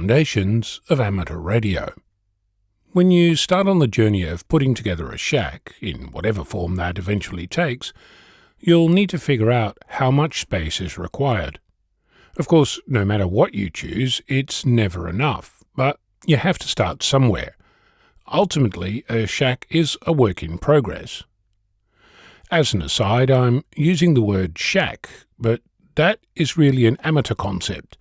foundations of amateur radio. When you start on the journey of putting together a shack, in whatever form that eventually takes, you'll need to figure out how much space is required. Of course, no matter what you choose, it's never enough, but you have to start somewhere. Ultimately, a shack is a work in progress. As an aside, I'm using the word shack, but that is really an amateur concept.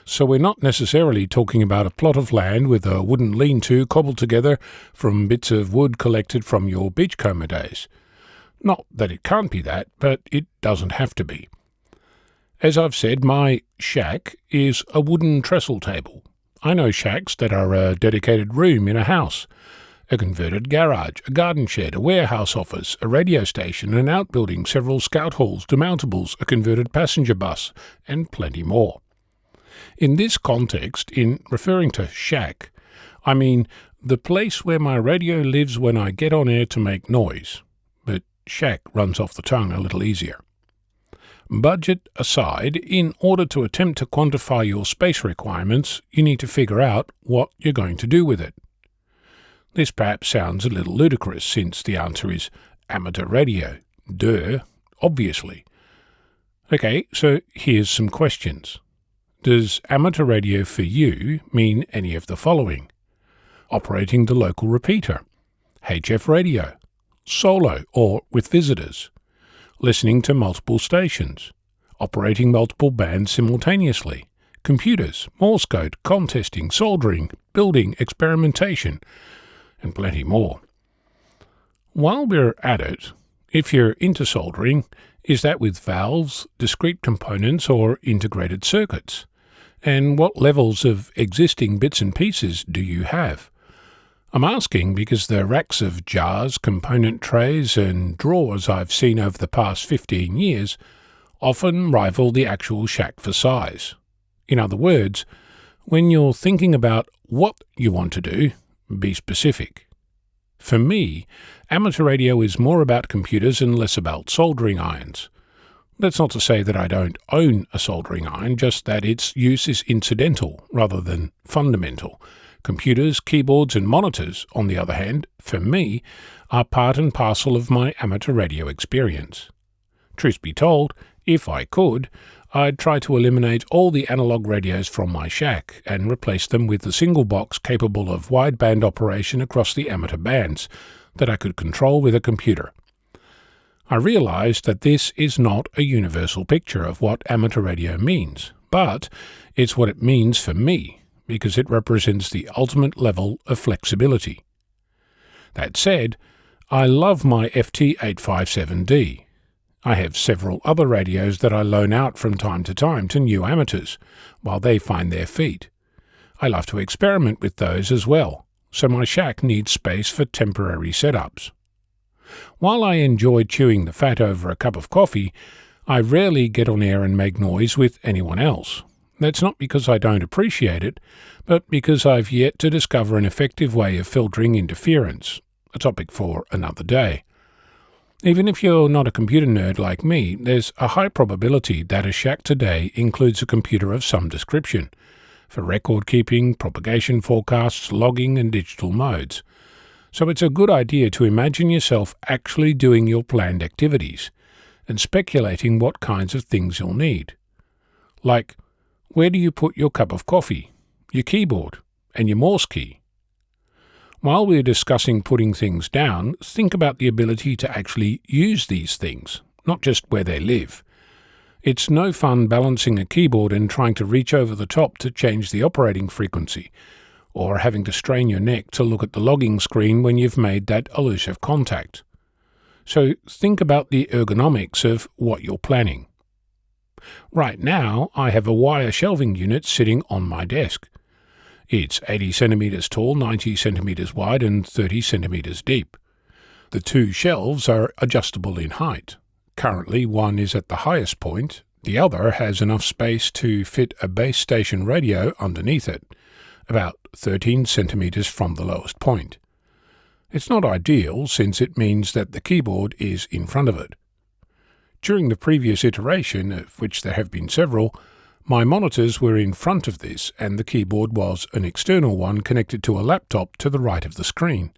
So we're not necessarily talking about a plot of land with a wooden lean-to cobbled together from bits of wood collected from your beachcomber days. Not that it can't be that, but it doesn't have to be. As I've said, my shack is a wooden trestle table. I know shacks that are a dedicated room in a house, a converted garage, a garden shed, a warehouse office, a radio station, an outbuilding, several scout halls, demountables, a converted passenger bus, and plenty more. In this context, in referring to shack, I mean the place where my radio lives when I get on air to make noise, but shack runs off the tongue a little easier. Budget aside, in order to attempt to quantify your space requirements, you need to figure out what you're going to do with it. This perhaps sounds a little ludicrous since the answer is amateur radio. Duh, obviously. Okay, so here's some questions. Does amateur radio for you mean any of the following? Operating the local repeater, HF radio, solo or with visitors, listening to multiple stations, operating multiple bands simultaneously, computers, Morse code, contesting, soldering, building, experimentation, and plenty more. While we're at it, if you're into soldering, is that with valves, discrete components, or integrated circuits? And what levels of existing bits and pieces do you have? I'm asking because the racks of jars, component trays, and drawers I've seen over the past 15 years often rival the actual shack for size. In other words, when you're thinking about what you want to do, be specific. For me, amateur radio is more about computers and less about soldering irons. That's not to say that I don't own a soldering iron, just that its use is incidental rather than fundamental. Computers, keyboards and monitors, on the other hand, for me, are part and parcel of my amateur radio experience. Truth be told, if I could, I'd try to eliminate all the analog radios from my shack and replace them with a single box capable of wideband operation across the amateur bands that I could control with a computer. I realized that this is not a universal picture of what amateur radio means, but it's what it means for me, because it represents the ultimate level of flexibility. That said, I love my FT857D. I have several other radios that I loan out from time to new amateurs, while they find their feet. I love to experiment with those as well, so my shack needs space for temporary setups. While I enjoy chewing the fat over a cup of coffee, I rarely get on air and make noise with anyone else. That's not because I don't appreciate it, but because I've yet to discover an effective way of filtering interference, a topic for another day. Even if you're not a computer nerd like me, there's a high probability that a shack today includes a computer of some description, for record keeping, propagation forecasts, logging and digital modes. So it's a good idea to imagine yourself actually doing your planned activities and speculating what kinds of things you'll need. Like, where do you put your cup of coffee, your keyboard, and your Morse key? While we're discussing putting things down, think about the ability to actually use these things, not just where they live. It's no fun balancing a keyboard and trying to reach over the top to change the operating frequency, or having to strain your neck to look at the logging screen when you've made that elusive contact. So think about the ergonomics of what you're planning. Right now, I have a wire shelving unit sitting on my desk. It's 80 centimeters tall, 90 centimeters wide, and 30 centimeters deep. The two shelves are adjustable in height. Currently, one is at the highest point, the other has enough space to fit a base station radio underneath it, about 13 centimeters from the lowest point. It's not ideal since it means that the keyboard is in front of it. During the previous iteration, of which there have been several, My monitors were in front of this, and the keyboard was an external one connected to a laptop to the right of the screen,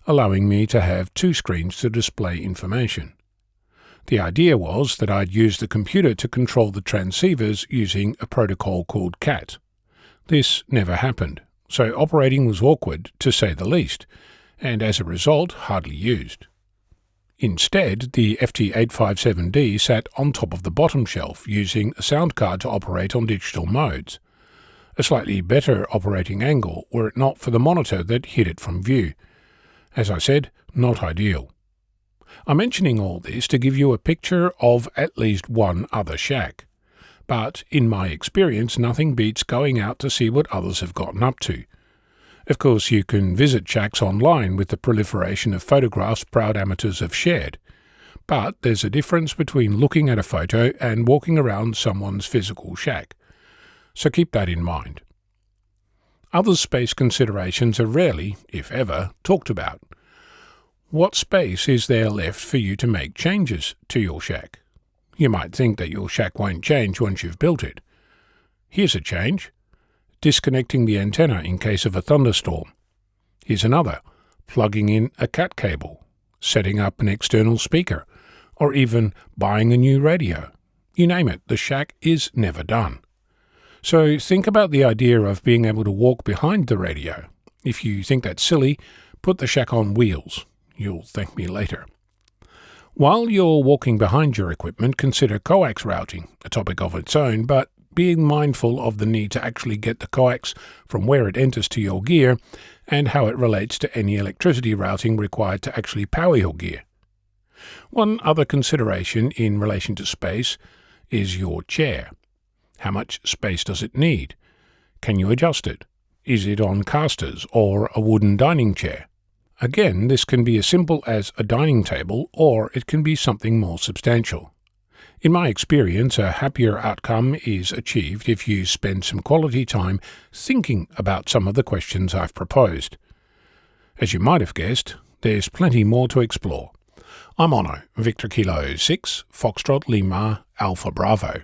allowing me to have two screens to display information. The idea was that I'd use the computer to control the transceivers using a protocol called CAT. This never happened, so operating was awkward, to say the least, and as a result hardly used. Instead, the FT857D sat on top of the bottom shelf using a sound card to operate on digital modes. A slightly better operating angle were it not for the monitor that hid it from view. As I said, not ideal. I'm mentioning all this to give you a picture of at least one other shack. But in my experience, nothing beats going out to see what others have gotten up to. Of course, you can visit shacks online with the proliferation of photographs proud amateurs have shared. But there's a difference between looking at a photo and walking around someone's physical shack. So keep that in mind. Other space considerations are rarely, if ever, talked about. What space is there left for you to make changes to your shack? You might think that your shack won't change once you've built it. Here's a change. Disconnecting the antenna in case of a thunderstorm. Here's another. Plugging in a CAT cable, setting up an external speaker, or even buying a new radio. You name it, the shack is never done. So think about the idea of being able to walk behind the radio. If you think that's silly, put the shack on wheels. You'll thank me later. While you're walking behind your equipment, consider coax routing, a topic of its own, but being mindful of the need to actually get the coax from where it enters to your gear and how it relates to any electricity routing required to actually power your gear. One other consideration in relation to space is your chair. How much space does it need? Can you adjust it? Is it on casters or a wooden dining chair? Again, this can be as simple as a dining table, or it can be something more substantial. In my experience, a happier outcome is achieved if you spend some quality time thinking about some of the questions I've proposed. As you might have guessed, there's plenty more to explore. I'm Ono, Victor Kilo 6, Foxtrot Lima, Alpha Bravo.